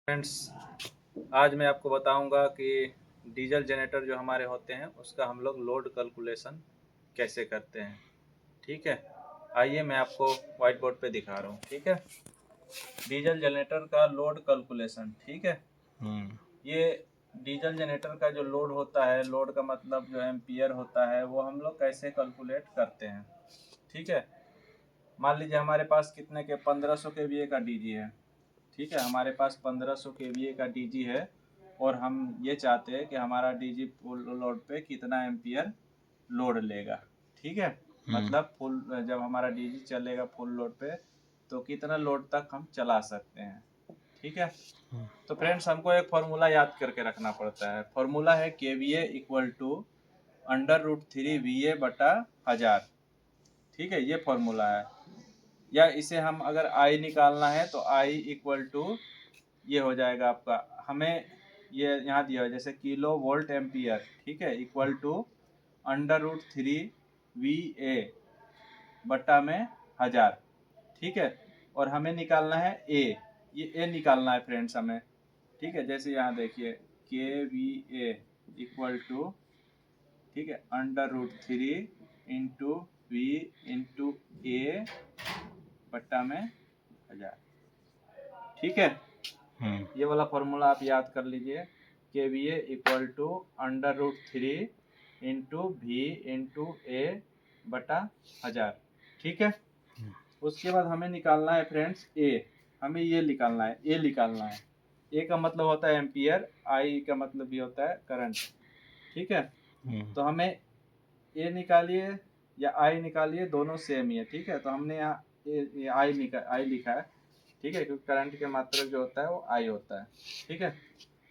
Friends, आज मैं आपको बताऊंगा कि डीजल जनरेटर जो हमारे होते हैं उसका हम लोग लोड कैलकुलेशन कैसे करते हैं। ठीक है, आइए मैं आपको व्हाइट बोर्ड पे दिखा रहा हूँ। ठीक है, डीजल जनरेटर का लोड कैलकुलेशन। ठीक है, ये डीजल जनरेटर का जो लोड होता है, लोड का मतलब जो एम्पियर होता है, वो हम लोग कैसे कैलकुलेट करते हैं। ठीक है, मान लीजिए हमारे पास कितने के 1500 केवीए का डीजी है। ठीक है, हमारे पास 1500 केवीए का डीजी है और हम ये चाहते हैं कि हमारा डीजी फुल लोड पे कितना एम्पियर लोड लेगा। ठीक है, मतलब फुल जब हमारा डीजी चलेगा फुल लोड पे तो कितना लोड तक हम चला सकते हैं। ठीक है, तो फ्रेंड्स हमको एक फॉर्मूला याद करके रखना पड़ता है। फॉर्मूला है केवीए इक्वल टू √3 VA बटा 1000। ठीक है, ये फॉर्मूला है। या इसे हम अगर आई निकालना है तो आई इक्वल टू ये हो जाएगा आपका, हमें ये यहाँ दिया है जैसे किलो वोल्ट एम्पियर। ठीक है, इक्वल टू √3 VA बट्टा में 1000। ठीक है, और हमें निकालना है ये ए निकालना है फ्रेंड्स हमें। ठीक है, जैसे यहाँ देखिए KVA इक्वल टू, ठीक है, √3 इंटू V इंटू A बट्टा में 1000। ठीक है, ये वाला फॉर्मूला आप याद कर लीजिए। KVA equal to √3 into V into A बटा 1000। ठीक है, उसके बाद हमें निकालना है फ्रेंड्स A। हमें ये निकालना है, A निकालना है। A का मतलब होता है एम्पियर, I का मतलब भी होता है करंट। ठीक है, तो हमें A निकालिए या I निकालिए, दोनों सेम ही है। ठीक है, तो हमने यहाँ I लिखा है। ठीक है, क्योंकि करंट के मात्रक जो होता है वो I होता है। ठीक है,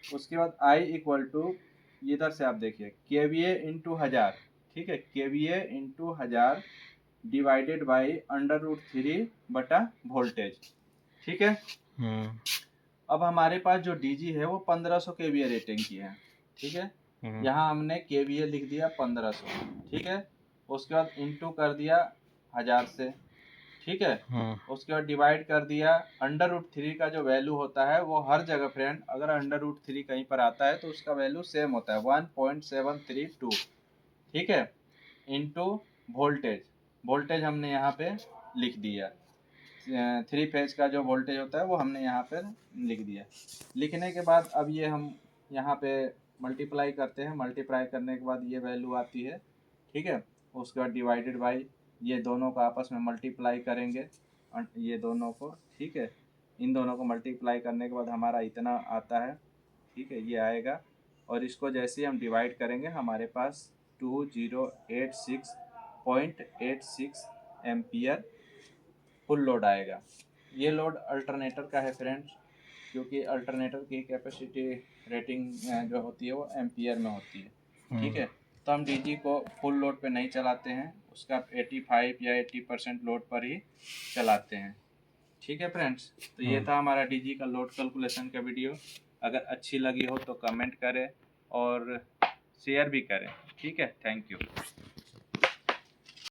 उसके बाद I इक्वल टू, इधर से आप देखिए KVA इंटू 1000। ठीक है, KVA इंटू 1000 डिवाइडेड बाई √3 बटा वोल्टेज। ठीक है, अब हमारे पास जो डीजी है वो 1500 केवीए रेटिंग की है। ठीक है, यहाँ हमने केवीए लिख दिया 1500। ठीक है, उसके बाद इंटू कर दिया 1000 से। ठीक है, उसके बाद डिवाइड कर दिया √3 का जो वैल्यू होता है वो हर जगह फ्रेंड, अगर √3 कहीं पर आता है तो उसका वैल्यू सेम होता है 1.732। ठीक है, इंटू वोल्टेज। वोल्टेज हमने यहाँ पे लिख दिया, 3 फेज का जो वोल्टेज होता है वो हमने यहाँ पर लिख दिया। लिखने के बाद अब ये हम यहाँ पे मल्टीप्लाई करते हैं। मल्टीप्लाई करने के बाद ये वैल्यू आती है। ठीक है, उसके बाद डिवाइडेड बाई, ये दोनों को आपस में मल्टीप्लाई करेंगे, ये दोनों को। ठीक है, इन दोनों को मल्टीप्लाई करने के बाद हमारा इतना आता है। ठीक है, ये आएगा और इसको जैसे ही हम डिवाइड करेंगे हमारे पास 2086.86 एम्पियर फुल लोड आएगा। ये लोड अल्टरनेटर का है फ्रेंड्स, क्योंकि अल्टरनेटर की कैपेसिटी रेटिंग जो होती है वो एम्पियर में होती है। ठीक है, तो हम डीजी को फुल लोड पे नहीं चलाते हैं, उसका 85 या 80% लोड पर ही चलाते हैं। ठीक है फ्रेंड्स, तो ये था हमारा डीजी का लोड कैलकुलेशन का वीडियो। अगर अच्छी लगी हो तो कमेंट करें और शेयर भी करें। ठीक है, थैंक यू।